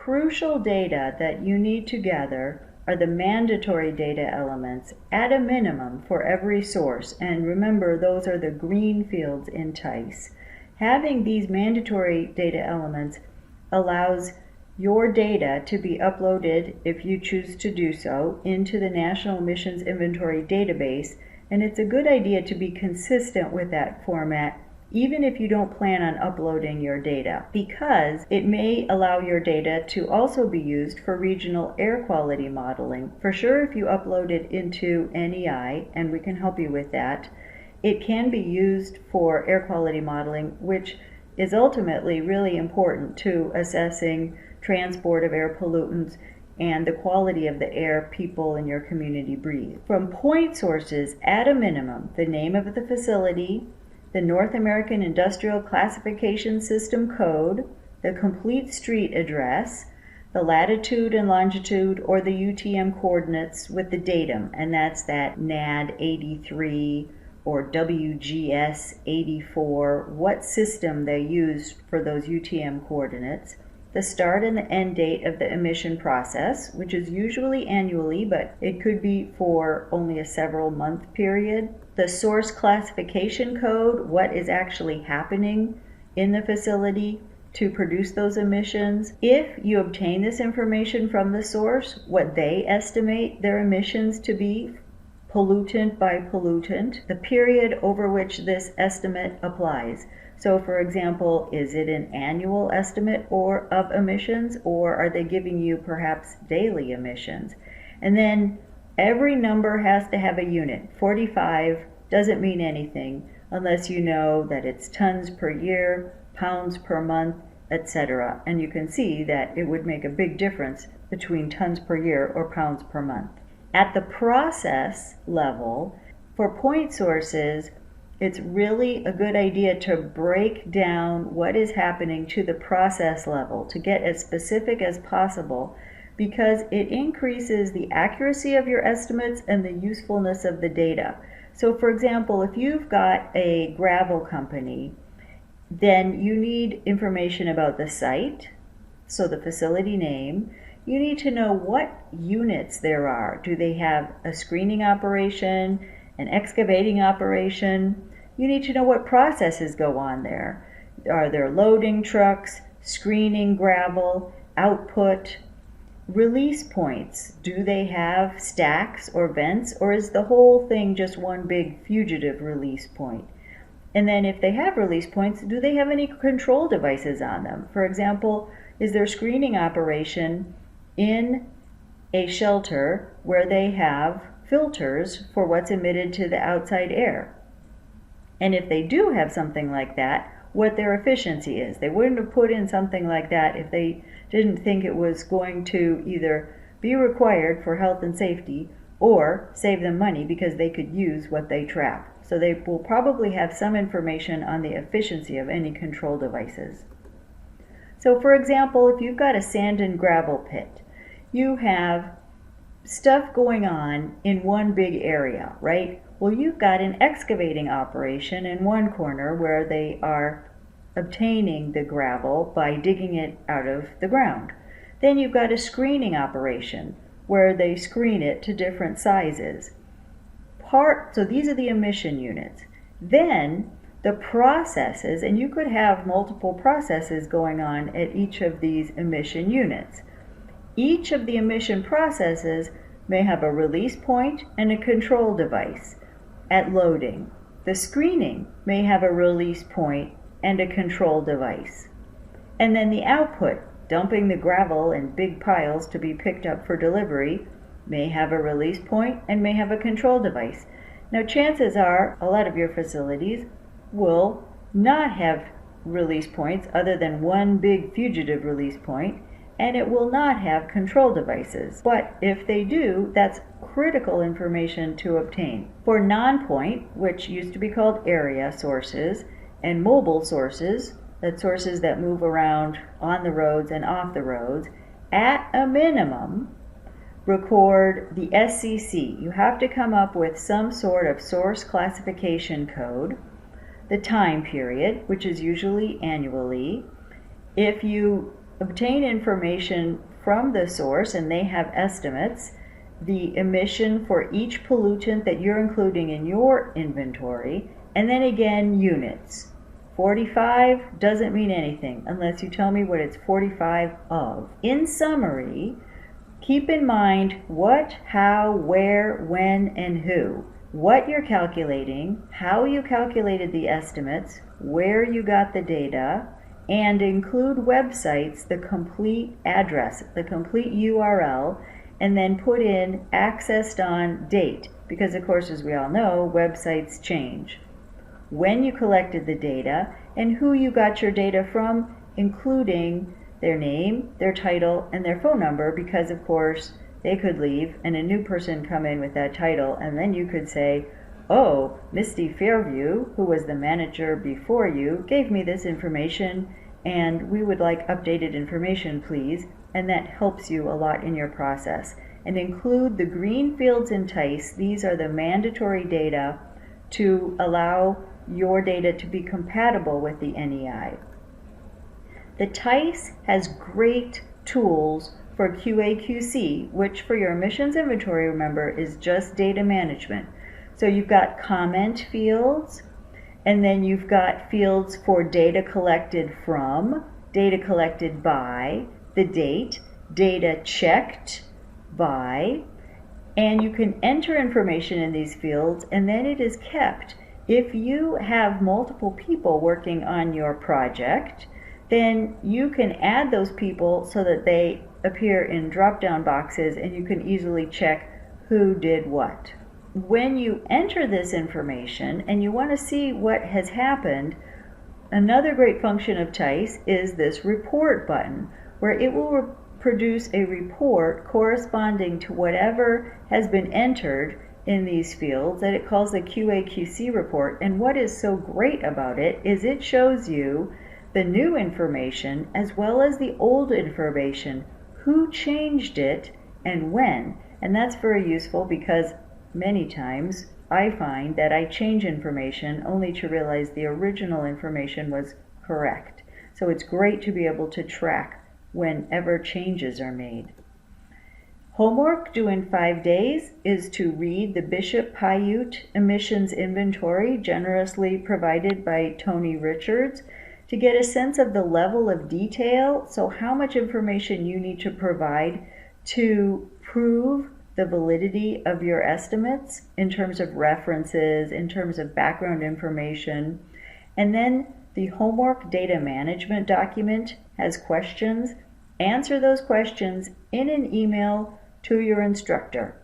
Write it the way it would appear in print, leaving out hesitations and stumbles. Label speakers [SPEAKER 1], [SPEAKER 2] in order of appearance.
[SPEAKER 1] crucial data that you need to gather are the mandatory data elements at a minimum for every source. And remember, those are the green fields in TEISS. Having these mandatory data elements allows your data to be uploaded, if you choose to do so, into the National Emissions Inventory database, and it's a good idea to be consistent with that format even if you don't plan on uploading your data, because it may allow your data to also be used for regional air quality modeling. For sure, if you upload it into NEI, and we can help you with that, it can be used for air quality modeling, which is ultimately really important to assessing transport of air pollutants and the quality of the air people in your community breathe. From point sources, at a minimum, the name of the facility, the North American Industrial Classification System code, the complete street address, the latitude and longitude or the UTM coordinates with the datum, and that's that NAD 83 or WGS 84, what system they use for those UTM coordinates, the start and the end date of the emission process, which is usually annually, but it could be for only a several month period, the source classification code, what is actually happening in the facility to produce those emissions. If you obtain this information from the source, what they estimate their emissions to be, pollutant by pollutant, the period over which this estimate applies. So for example, is it an annual estimate of emissions, or are they giving you perhaps daily emissions? And then every number has to have a unit. 45 doesn't mean anything unless you know that it's tons per year, pounds per month, etc. And you can see that it would make a big difference between tons per year or pounds per month. At the process level, for point sources, it's really a good idea to break down what is happening to the process level, to get as specific as possible, because it increases the accuracy of your estimates and the usefulness of the data. So for example, if you've got a gravel company, then you need information about the site, so the facility name. You need to know what units there are. Do they have a screening operation, an excavating operation? You need to know what processes go on there. Are there loading trucks, screening gravel, output, release points? Do they have stacks or vents, or is the whole thing just one big fugitive release point? And then if they have release points, do they have any control devices on them? For example, is there screening operation in a shelter where they have filters for what's emitted to the outside air? And if they do have something like that, what their efficiency is. They wouldn't have put in something like that if they didn't think it was going to either be required for health and safety or save them money because they could use what they trap. So they will probably have some information on the efficiency of any control devices. So for example, if you've got a sand and gravel pit, you have stuff going on in one big area, right? Well, you've got an excavating operation in one corner where they are obtaining the gravel by digging it out of the ground. Then you've got a screening operation where they screen it to different sizes. So these are the emission units. Then the processes, and you could have multiple processes going on at each of these emission units. Each of the emission processes may have a release point and a control device at loading. The screening may have a release point and a control device. And then the output, dumping the gravel in big piles to be picked up for delivery, may have a release point and may have a control device. Now chances are a lot of your facilities will not have release points other than one big fugitive release point, and it will not have control devices. But if they do, that's critical information to obtain. For Nonpoint, which used to be called area sources, and mobile sources, that's sources that move around on the roads and off the roads, at a minimum, record the SCC. You have to come up with some sort of source classification code, the time period, which is usually annually. If you obtain information from the source, and they have estimates, the emission for each pollutant that you're including in your inventory, and then again units. 45 doesn't mean anything unless you tell me what it's 45 of. In summary, keep in mind what, how, where, when, and who. What you're calculating, how you calculated the estimates, where you got the data, and include websites, the complete address, the complete URL, and then put in accessed on date, because of course, as we all know, websites change. When you collected the data, and who you got your data from, including their name, their title, and their phone number, because of course, they could leave and a new person come in with that title, and then you could say, oh, Misty Fairview, who was the manager before you, gave me this information, and we would like updated information, please. And that helps you a lot in your process. And include the green fields in TEISS. These are the mandatory data to allow your data to be compatible with the NEI. The TEISS has great tools for QA/QC, which for your emissions inventory, remember, is just data management. So you've got comment fields, and then you've got fields for data collected from, data collected by, the date, data checked by, and you can enter information in these fields, and then it is kept. If you have multiple people working on your project, then you can add those people so that they appear in drop-down boxes, and you can easily check who did what. When you enter this information and you want to see what has happened, another great function of TEISS is this report button, where it will produce a report corresponding to whatever has been entered in these fields that it calls the QA/QC report. And what is so great about it is it shows you the new information as well as the old information, who changed it and when. And that's very useful because many times I find that I change information only to realize the original information was correct. So it's great to be able to track whenever changes are made. Homework due in 5 days is to read the Bishop Paiute Emissions Inventory, generously provided by Tony Richards, to get a sense of the level of detail, so how much information you need to provide to prove the validity of your estimates in terms of references, in terms of background information. And then the homework data management document has questions. Answer those questions in an email to your instructor.